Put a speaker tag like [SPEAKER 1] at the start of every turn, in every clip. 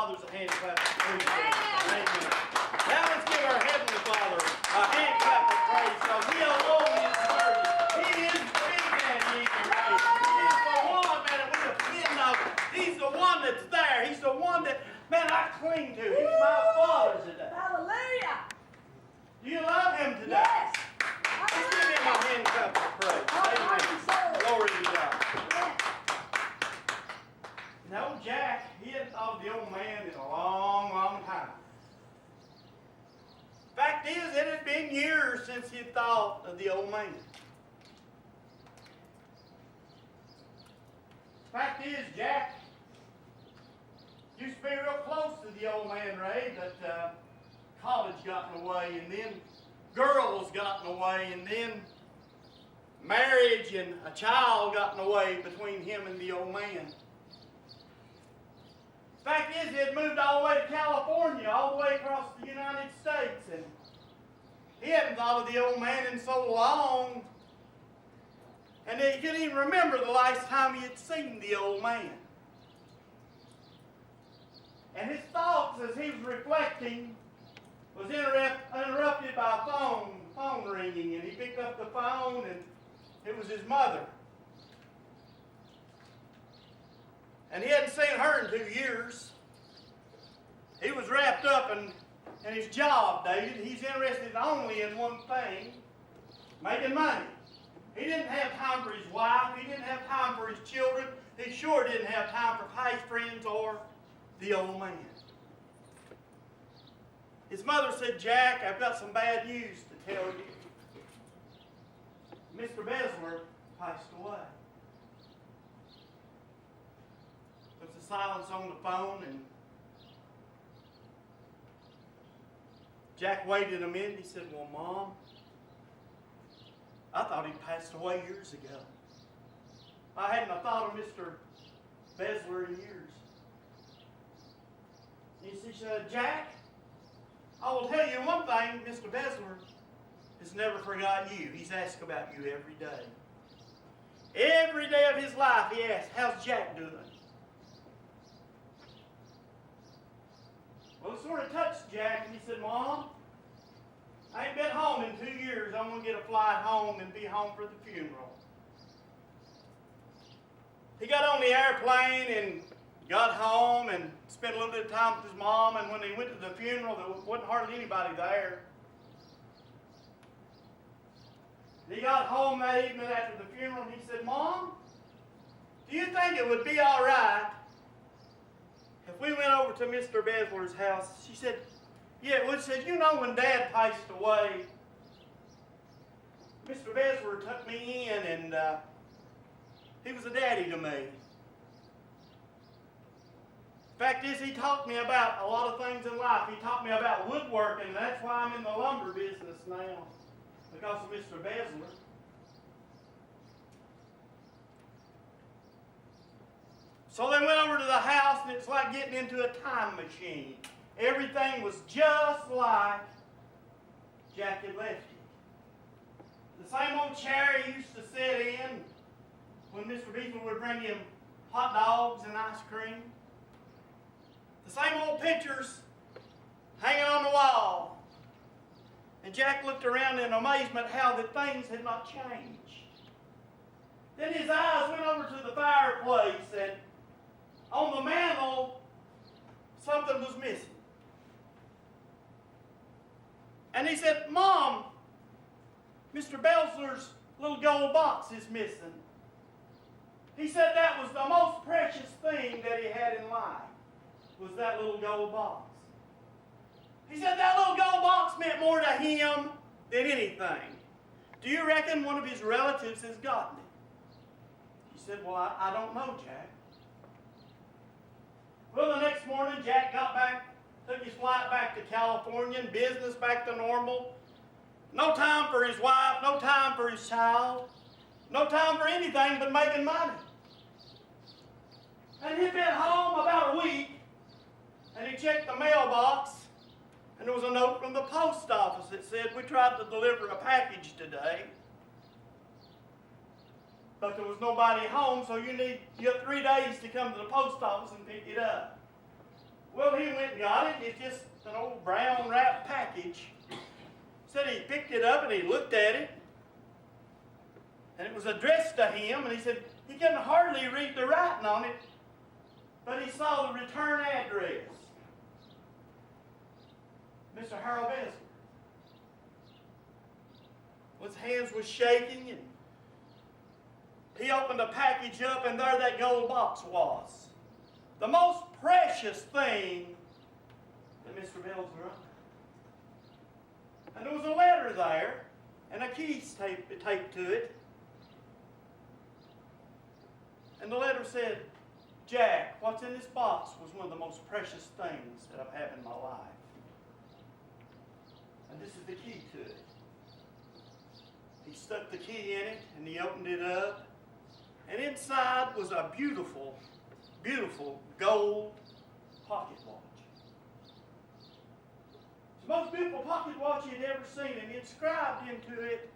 [SPEAKER 1] fathers a hand clap of praise. Amen. Now let's give our Heavenly Father a hand clap of praise, because He alone is worthy. He is the big man, He is great. He's the one, man, that we depend on. He's the one that's there. He's the one that, man, I cling to. He's my Father today.
[SPEAKER 2] Hallelujah.
[SPEAKER 1] Do you love Him today?
[SPEAKER 2] Yes.
[SPEAKER 1] Let's give Him a hand clap of praise. Amen. Glory to God. No, Jack, he hadn't thought of the old man in a long, long time. Fact is, it had been years since he had thought of the old man. Fact is, Jack used to be real close to the old man, Ray, but college got in the way, and then girls got in the way, and then marriage and a child got in the way between him and the old man. Fact is, he had moved all the way to California, all the way across the United States, and he hadn't thought of the old man in so long, and he couldn't even remember the last time he had seen the old man. And his thoughts, as he was reflecting, was interrupted by a phone ringing, and he picked up the phone, and it was his mother. And he hadn't seen her in 2 years. He was wrapped up in his job, David. He's interested only in one thing, making money. He didn't have time for his wife. He didn't have time for his children. He sure didn't have time for past friends or the old man. His mother said, Jack, I've got some bad news to tell you. Mr. Besler passed away. There was a silence on the phone, and Jack waited a minute. He said, well, Mom, I thought he passed away years ago. I hadn't thought of Mr. Besler in years. She said, Jack, I will tell you one thing, Mr. Besler has never forgot you. He's asked about you every day. Every day of his life he asks, how's Jack doing? Well, it sort of touched Jack, and he said, Mom, I ain't been home in 2 years. I'm going to get a flight home and be home for the funeral. He got on the airplane and got home and spent a little bit of time with his mom, and when he went to the funeral, there wasn't hardly anybody there. He got home that evening after the funeral, and he said, Mom, do you think it would be all right if we went over to Mr. Besler's house? She said, yeah, it would. Said, you know, when Dad passed away, Mr. Besler took me in, and he was a daddy to me. Fact is, he taught me about a lot of things in life. He taught me about woodworking, and that's why I'm in the lumber business now, because of Mr. Besler. So they went over to the house, and it's like getting into a time machine. Everything was just like Jack had left it. The same old chair he used to sit in when Mr. Besler would bring him hot dogs and ice cream. The same old pictures hanging on the wall. And Jack looked around in amazement how the things had not changed. Then his eyes went over to the fireplace, and on the mantel, something was missing. And he said, Mom, Mr. Besler's little gold box is missing. He said that was the most precious thing that he had in life, was that little gold box. He said that little gold box meant more to him than anything. Do you reckon one of his relatives has gotten it? He said, well, I don't know, Jack. Well, the next morning, Jack got back, took his flight back to California, and business back to normal. No time for his wife, no time for his child, no time for anything but making money. And he'd been home about a week, and he checked the mailbox, and there was a note from the post office that said, we tried to deliver a package today, but there was nobody home, so you got 3 days to come to the post office and pick it up. Well, he went and got it. It's just an old brown wrap package. Said he picked it up and he looked at it. And it was addressed to him. And he said he couldn't hardly read the writing on it. But he saw the return address. Mr. Harold Besler. His hands was shaking, and he opened the package up, and there that gold box was. The most precious thing that Mr. Belzer owned. And there was a letter there, and a key taped to it. And the letter said, Jack, what's in this box was one of the most precious things that I've had in my life. And this is the key to it. He stuck the key in it, and he opened it up. And inside was a beautiful, beautiful gold pocket watch. It's the most beautiful pocket watch he'd ever seen, and inscribed into it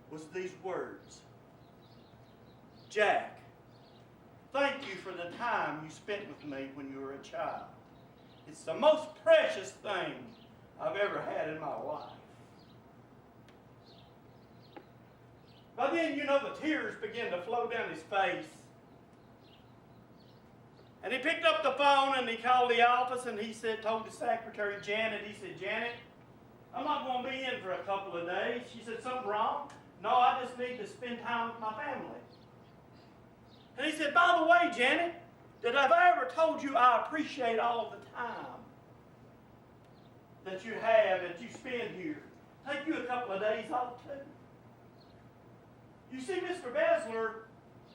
[SPEAKER 1] was these words. Jack, thank you for the time you spent with me when you were a child. It's the most precious thing I've ever had in my life. By then, the tears began to flow down his face. And he picked up the phone and he called the office and he told the secretary, Janet, he said, Janet, I'm not going to be in for a couple of days. She said, something wrong? No, I just need to spend time with my family. And he said, by the way, Janet, did I ever told you I appreciate all of the time that you have, that you spend here? Take you a couple of days off too. You see, Mr. Besler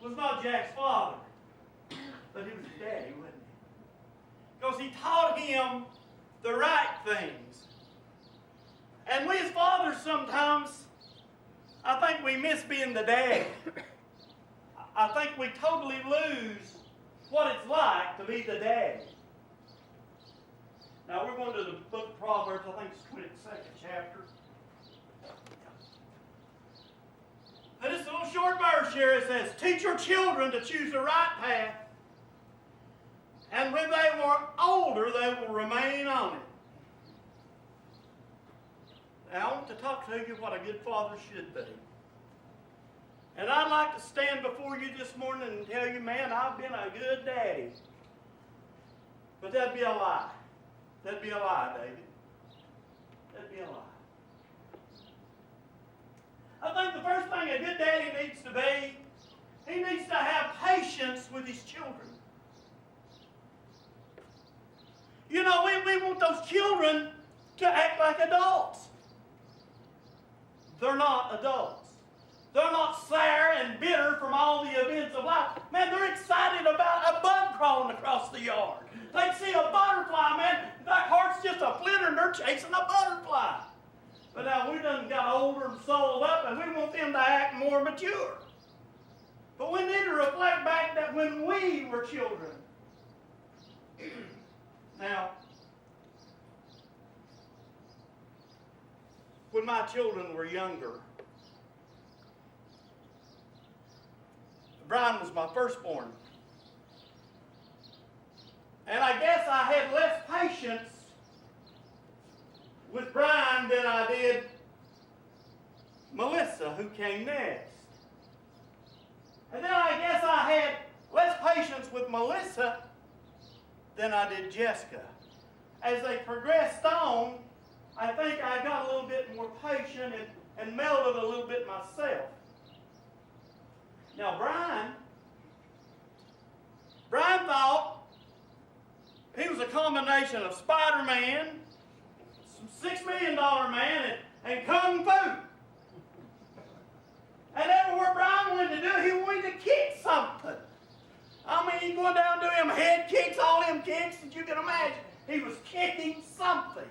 [SPEAKER 1] was not Jack's father, but he was his daddy, wasn't he? Because he taught him the right things. And we as fathers sometimes, I think we miss being the dad. I think we totally lose what it's like to be the daddy. Now we're going to the book of Proverbs, I think it's 22nd chapter. And this little short verse here, it says, teach your children to choose the right path, and when they were older, they will remain on it. Now, I want to talk to you what a good father should be. And I'd like to stand before you this morning and tell you, man, I've been a good daddy. But that'd be a lie. That'd be a lie, David. That'd be a lie. I think the first thing a good daddy needs to be, he needs to have patience with his children. We want those children to act like adults. They're not adults. They're not sour and bitter from all the events of life. Man, they're excited about a bug crawling across the yard. They see a butterfly, man, their heart's just a flitter and they're chasing a butterfly. But now we done got older and sold up and we want them to act more mature. But we need to reflect back that when we were children. Now, when my children were younger, Brian was my firstborn. And I guess I had less patience with Brian than I did Melissa, who came next. And then I guess I had less patience with Melissa than I did Jessica. As they progressed on, I think I got a little bit more patient and mellowed a little bit myself. Now Brian thought he was a combination of Spider-Man, some $6 million man, and Kung Fu. And everywhere Brian wanted to do, he wanted to kick something. I mean, he's going down to him head kicks, all them kicks that you can imagine. He was kicking something.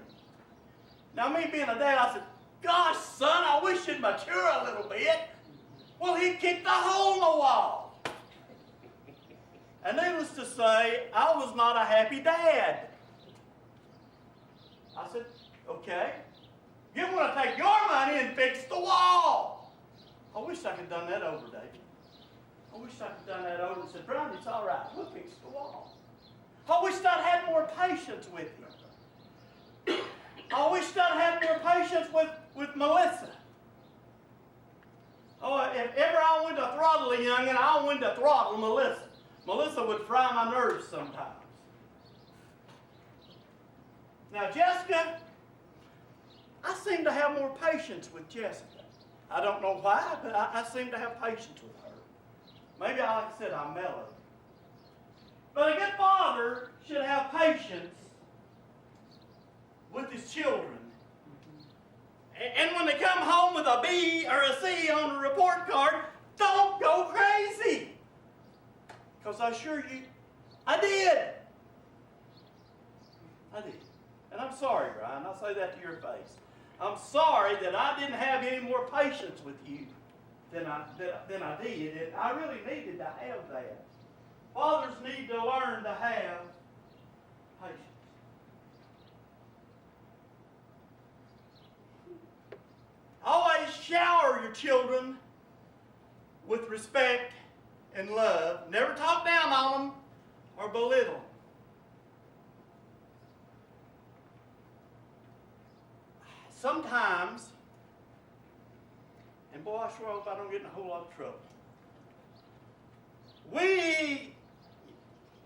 [SPEAKER 1] Now, me being a dad, I said, gosh, son, I wish you'd mature a little bit. Well, he kicked a hole in the wall. And needless to say, I was not a happy dad. I said, okay, you want to take your money and fix the wall. I wish I could have done that over, David. I wish I could have done that over and said, Brian, it's all right. We'll fix the wall. I wish I'd had had more patience with him. I wished I'd had more patience with Melissa. Oh, if ever I went to throttle a youngin', I went to throttle Melissa. Melissa would fry my nerves sometimes. Now, Jessica, I seem to have more patience with Jessica. I don't know why, but I seem to have patience with her. Maybe, like I said, I'm mellow. But a good father should have patience with his children. And when they come home with a B or a C on a report card, don't go crazy. Because I assure you, I did. I did. And I'm sorry, Brian. I'll say that to your face. I'm sorry that I didn't have any more patience with you than I did. And I really needed to have that. Fathers need to learn to have patience. Always shower your children with respect and love. Never talk down on them or belittle them. Sometimes, and boy, I sure hope I don't get in a whole lot of trouble, we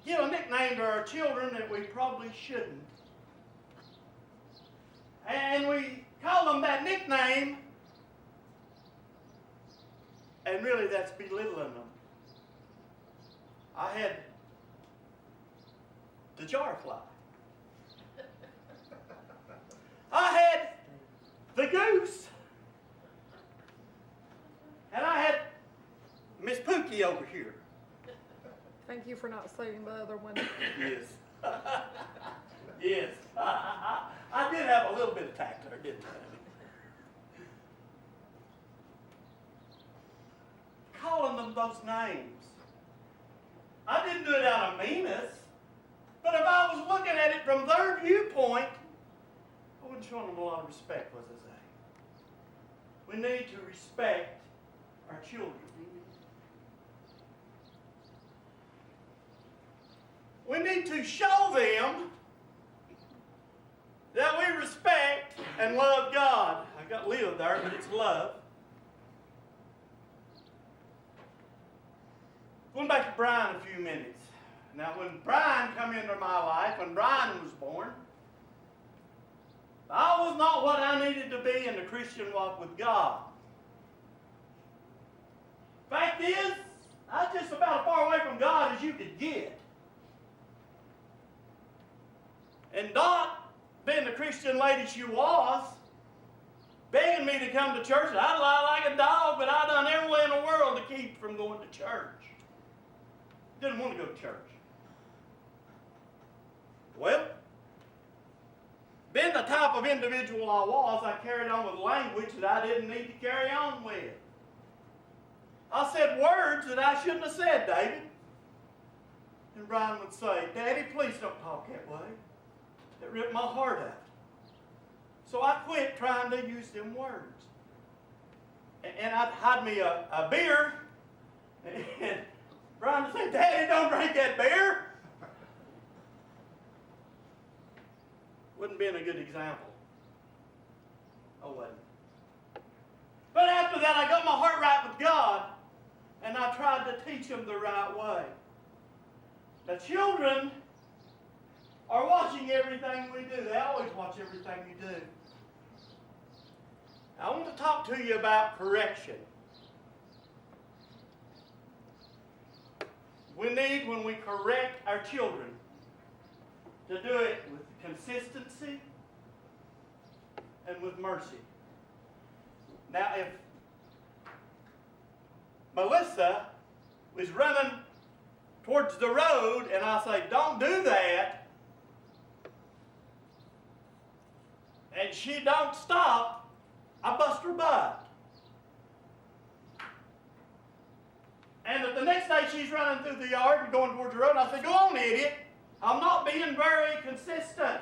[SPEAKER 1] give a nickname to our children that we probably shouldn't. And we call them that nickname, and really that's belittling them. I had the jar fly. I had the goose. And I had Miss Pookie over here.
[SPEAKER 2] Thank you for not saying the other one.
[SPEAKER 1] Yes. Yes. I did have a little bit of tact there, didn't I? Calling them those names. I didn't do it out of meanness, but if I was looking at it from their viewpoint, I wasn't showing them a lot of respect, was I saying? We need to respect our children. We need to show them that we respect and love God. I got live there, but it's love. Going back to Brian a few minutes. Now, when Brian come into my life, when Brian was born, I was not what I needed to be in the Christian walk with God. Fact is, I was just about as far away from God as you could get. And Dot, being the Christian lady she was, begging me to come to church. I'd lie like a dog, but I done every way in the world to keep from going to church. Didn't want to go to church. Well, being the type of individual I was, I carried on with language that I didn't need to carry on with. I said words that I shouldn't have said, David. And Brian would say, Daddy, please don't talk that way. It ripped my heart out. So I quit trying to use them words. And I'd hide me a beer, and Brian would say, Daddy, don't drink that beer. Wouldn't be a good example. I wasn't. But after that, I got my heart right with God, and I tried to teach them the right way. The children are watching everything we do. They always watch everything you do. I want to talk to you about correction. We need, when we correct our children, to do it with consistency and with mercy. Now, if Melissa was running towards the road and I say, don't do that, and she don't stop, I bust her butt. And if the next day she's running through the yard and going towards the road, I say, go on, idiot. I'm not being very consistent.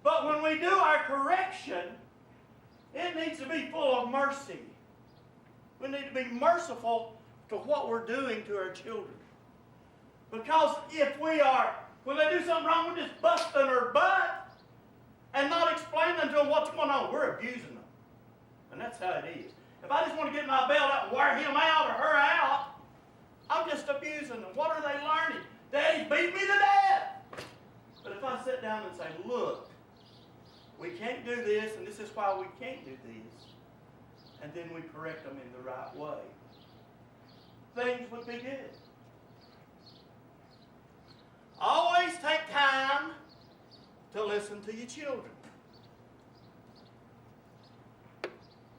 [SPEAKER 1] But when we do our correction, it needs to be full of mercy. We need to be merciful to what we're doing to our children. Because if we are When they do something wrong, we're just busting their butt and not explaining to them what's going on. We're abusing them. And that's how it is. If I just want to get my belt out and wear him out or her out, I'm just abusing them. What are they learning? Daddy beat me to death. But if I sit down and say, look, we can't do this, and this is why we can't do this, and then we correct them in the right way, things would be good. Always take time to listen to your children.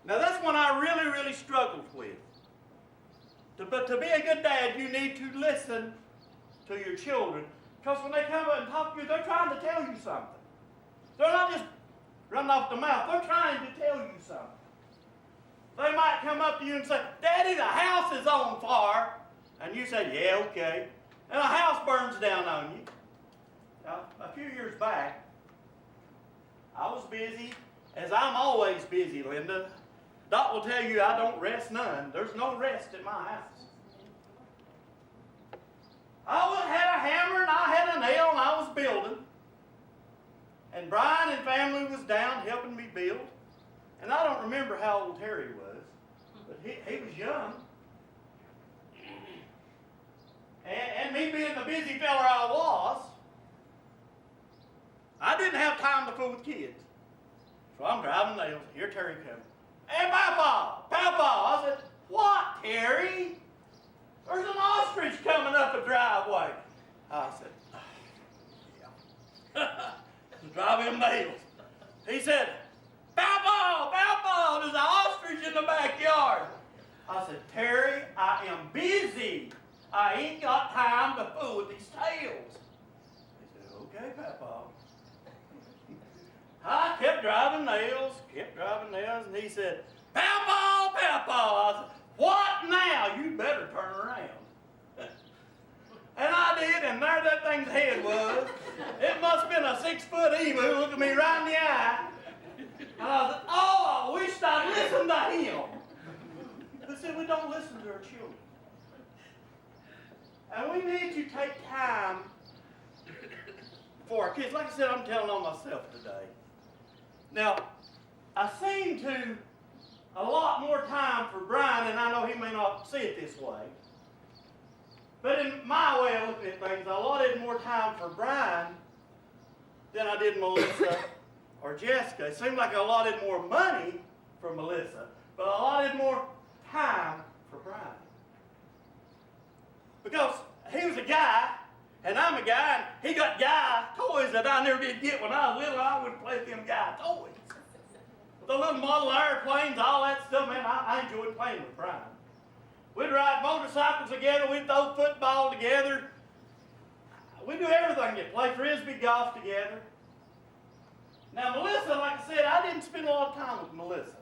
[SPEAKER 1] Now that's one I really, really struggled with. But to be a good dad, you need to listen to your children. Because when they come up and talk to you, they're trying to tell you something. They're not just running off the mouth. They're trying to tell you something. They might come up to you and say, Daddy, the house is on fire. And you say, yeah, okay. And the house burns down on you. Now, a few years back, I was busy, as I'm always busy, Linda. Doc will tell you I don't rest none. There's no rest in my house. I had a hammer and I had a nail and I was building. And Brian and family was down helping me build. And I don't remember how old Terry was, but he was young. And me being the busy fella I was, I didn't have time to fool with kids. So I'm driving nails. Here Terry comes. Hey, Papa! Papa! I said, what, Terry? There's an ostrich coming up the driveway. I said, yeah. Drive him nails. He said, Papa! Papa! There's an ostrich in the backyard. I said, Terry, I am busy. I ain't got time to fool with these tails. He said, okay, Papa. I kept driving nails, and he said, Papa, Papa. I said, what now? You better turn around. And I did, and there that thing's head was. It must have been a 6-foot emu looking me right in the eye. And I said, oh, I wished I'd listened to him. But see, we don't listen to our children. And we need to take time for our kids. Like I said, I'm telling on myself today. Now, I seem to a lot more time for Brian, and I know he may not see it this way. But in my way of looking at things, I allotted more time for Brian than I did Melissa or Jessica. It seemed like I allotted more money for Melissa, but I allotted more time for Brian. Because he was a guy, and I'm a guy, and he got guy toys that I never did get when I was little. I wouldn't play with them guy toys. The little model airplanes, all that stuff, man, I enjoyed playing with Brian. We'd ride motorcycles together, we'd throw football together. We'd do everything together, play frisbee golf together. Now Melissa, like I said, I didn't spend a lot of time with Melissa.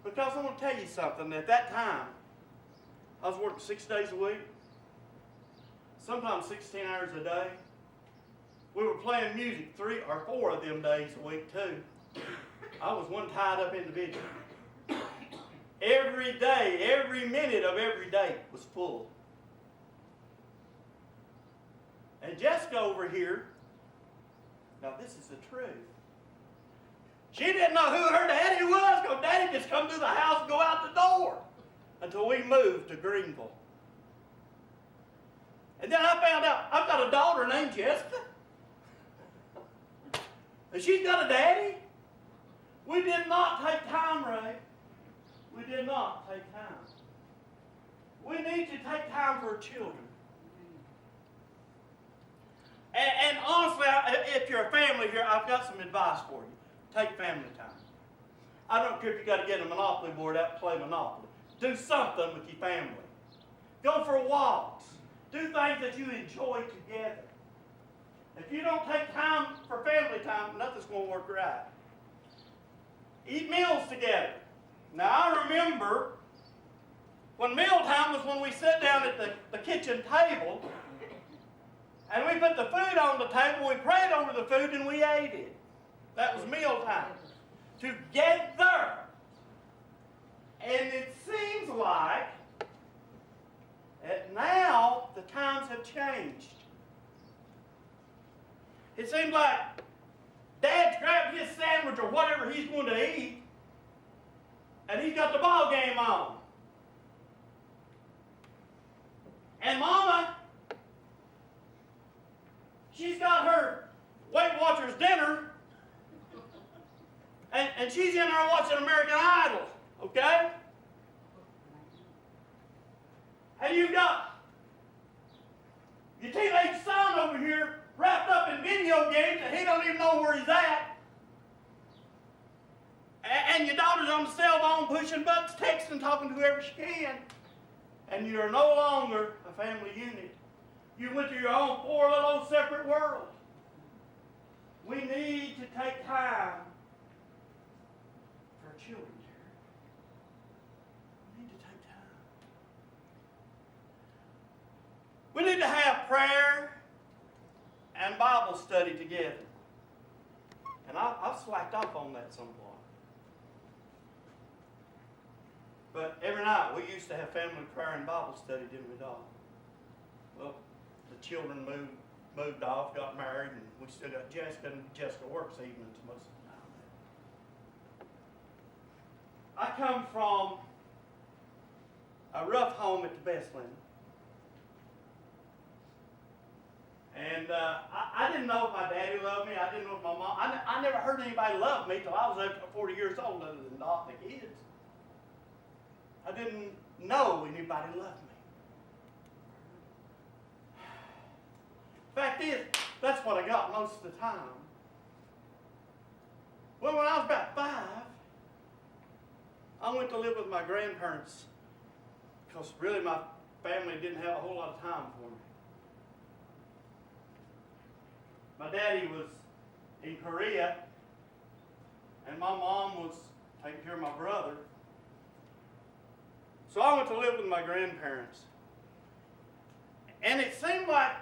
[SPEAKER 1] Because I'm going to tell you something, at that time, I was working 6 days a week, sometimes 16 hours a day. We were playing music 3 or 4 of them days a week too. I was one tied up individual. Every day, every minute of every day was full. And Jessica over here, now this is the truth. She didn't know who her daddy was, because Daddy just come through the house and go out the door until we moved to Greenville. And then I found out I've got a daughter named Jessica. And she's got a daddy. We did not take time, Ray. We did not take time. We need to take time for our children. And honestly, if you're a family here, I've got some advice for you. Take family time. I don't care if you got to get a Monopoly board out and play Monopoly. Do something with your family. Go for walks. Do things that you enjoy together. If you don't take time for family time, nothing's going to work right. Eat meals together. Now, I remember when mealtime was when we sat down at the kitchen table and we put the food on the table, we prayed over the food, and we ate it. That was mealtime. Together. And it seems like that now the times have changed. it seems like Dad's grabbed his sandwich or whatever he's going to eat, and he's got the ball game on. And Mama, she's got her Weight Watchers dinner, and she's in there watching American Idol, okay? And you've got your teenage son over here wrapped up in video games and he don't even know where he's at. And your daughter's on the cell phone pushing buttons, texting, talking to whoever she can. And you're no longer a family unit. You went to your own four little separate worlds. We need to take time for our children, Jerry. We need to take time. We need to have prayer and Bible study together. And I've slacked off on that somewhat. But every night we used to have family prayer and Bible study, didn't we, Doc? Well, the children moved off, got married, and we still got Jessica, and Jessica works evenings most of the time. I come from a rough home at the Best Limit. And I didn't know if my daddy loved me. I didn't know if my mom. I never heard anybody love me till I was over 40 years old, other than Doc and the kids. I didn't know anybody loved me. Fact is, that's what I got most of the time. Well, when I was about 5, I went to live with my grandparents because really my family didn't have a whole lot of time for me. My daddy was in Korea, and my mom was taking care of my brother. So I went to live with my grandparents. And it seemed like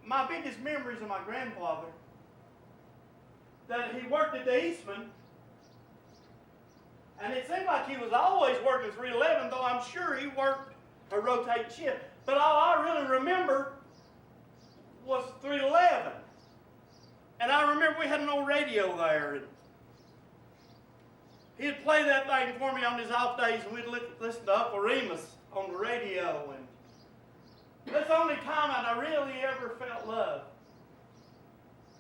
[SPEAKER 1] my biggest memories of my grandfather, that he worked at the Eastman, and it seemed like he was always working 311, though I'm sure he worked a rotating shift. But all I really remember was 311. And I remember we had an old radio there, and he'd play that thing for me on his off days, and we'd listen to Uncle Remus on the radio. And that's the only time I really ever felt love.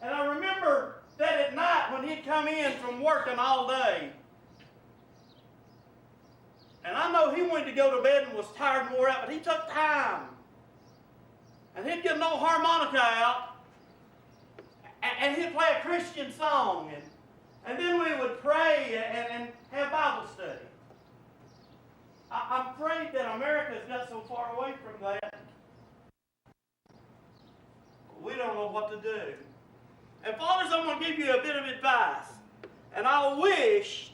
[SPEAKER 1] And I remember that at night when he'd come in from working all day, and I know he wanted to go to bed and was tired and wore out, but he took time. And he'd get an old harmonica out, and he'd play a Christian song. And then we would pray and have Bible study. I'm afraid that America's got so far away from that, we don't know what to do. And fathers, I'm going to give you a bit of advice. And I wished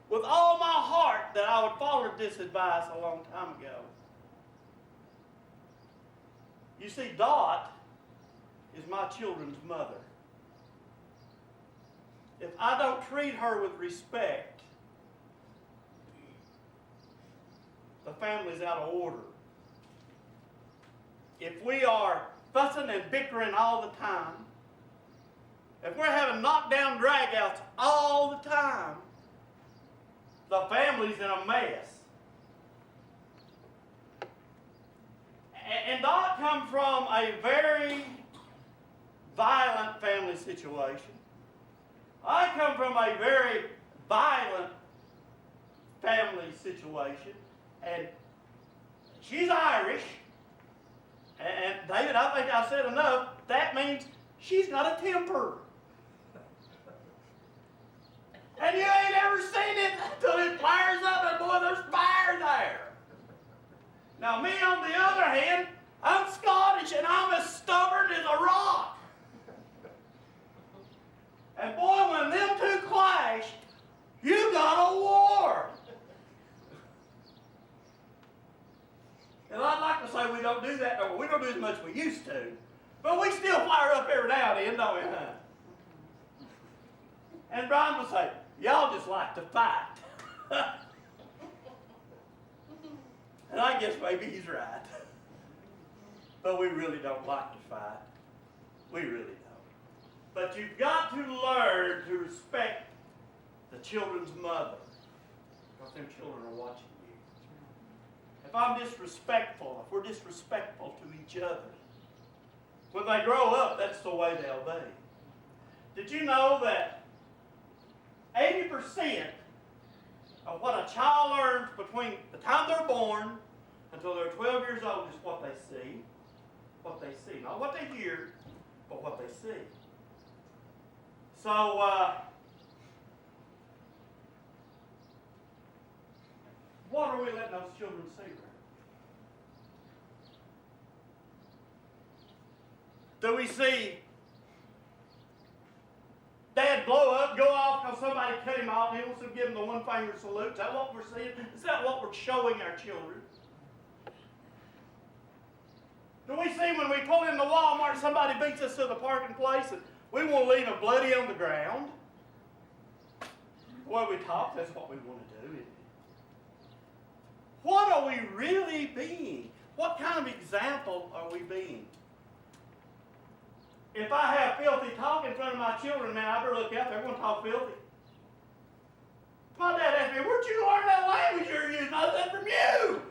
[SPEAKER 1] with all my heart that I would follow this advice a long time ago. You see, Dot is my children's mother. If I don't treat her with respect, the family's out of order. If we are fussing and bickering all the time, if we're having knockdown dragouts all the time, the family's in a mess. And Dot come from a very violent family situation. I come from a very violent family situation, and she's Irish, and David, I think I said enough, that means she's got a temper. And you ain't ever seen it until it flares up, and boy, there's fire there. Now me, on the other hand, I'm Scottish, and I'm as stubborn as a rock. And boy, when them two clash, you got a war. And I'd like to say we don't do that, or we don't do as much as we used to. But we still fire up every now and then, don't we, huh? And Brian will say, y'all just like to fight. And I guess maybe he's right. But we really don't like to fight. We really don't. But you've got to learn to respect the children's mother, because them children are watching you. If I'm disrespectful, if we're disrespectful to each other, when they grow up, that's the way they'll be. Did you know that 80% of what a child learns between the time they're born until they're 12 years old is what they see? What they see. Not what they hear, but what they see. So, what are we letting those children see, Ray? Do we see Dad blow up, go off because somebody cut him off and he wants to give him the one finger salute? Is that what we're seeing? Is that what we're showing our children? Do we see when we pull into Walmart and somebody beats us to the parking place and we want to leave them bloody on the ground? The way we talk, that's what we want to do, isn't it? What are we really being? What kind of example are we being? If I have filthy talk in front of my children, man, I better look out. They're going to talk filthy. My dad asked me, where'd you learn that language you're using? I said, from you.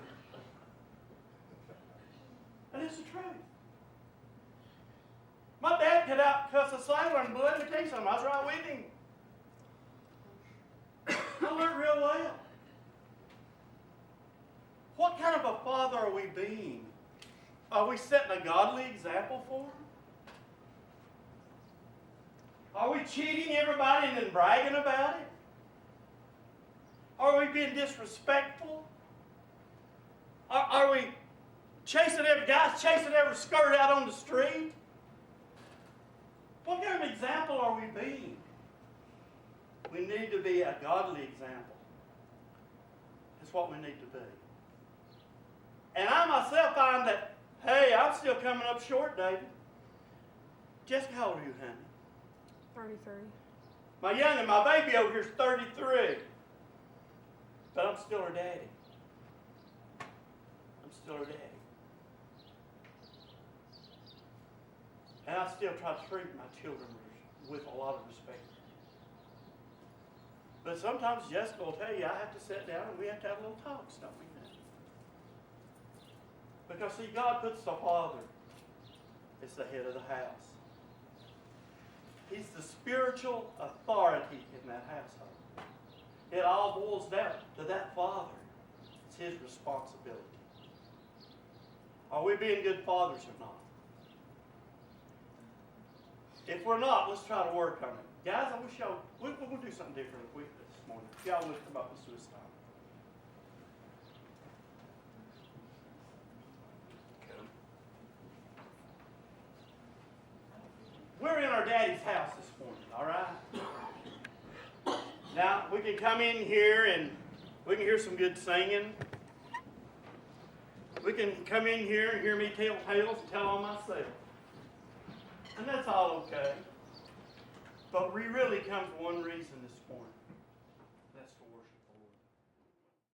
[SPEAKER 1] And it's the truth. My dad could out-cuss a sailor, and let me tell you something, I was right with him. I learned real well. What kind of a father are we being? Are we setting a godly example for them? Are we cheating everybody and then bragging about it? Are we being disrespectful? Are we chasing every skirt out on the street? What kind of example are we being? We need to be a godly example. That's what we need to be. And I myself find that, hey, I'm still coming up short, David. Jessica, how old are you, honey?
[SPEAKER 2] 33.
[SPEAKER 1] My baby over here is 33. But I'm still her daddy. I'm still her daddy. And I still try to treat my children with a lot of respect. But sometimes Jessica will tell you, I have to sit down and we have to have little talks, don't we? Because, see, God puts the father as the head of the house. He's the spiritual authority in that household. It all boils down to that father. It's his responsibility. Are we being good fathers or not? If we're not, let's try to work on it. Guys, I wish y'all, we'll do something different this morning. If y'all would come up with suicide. We're in our daddy's house this morning, all right? Now, we can come in here and we can hear some good singing. We can come in here and hear me tell tales and tell on myself. And that's all okay. But we really come for one reason this morning.